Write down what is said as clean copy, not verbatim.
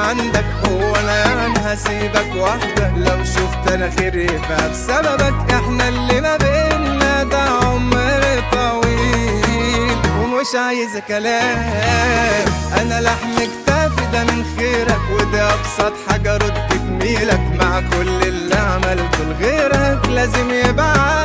عندك، هو انا يعني هسيبك وحدك؟ لو شفت انا خير يبقى بسببك، احنا اللي ما بينا ده عمر طويل ومش عايز كلام. انا لحم كتافي ده من خيرك، وده ابسط حاجة رد جميلك، مع كل اللي عملته لغيرك لازم يبقى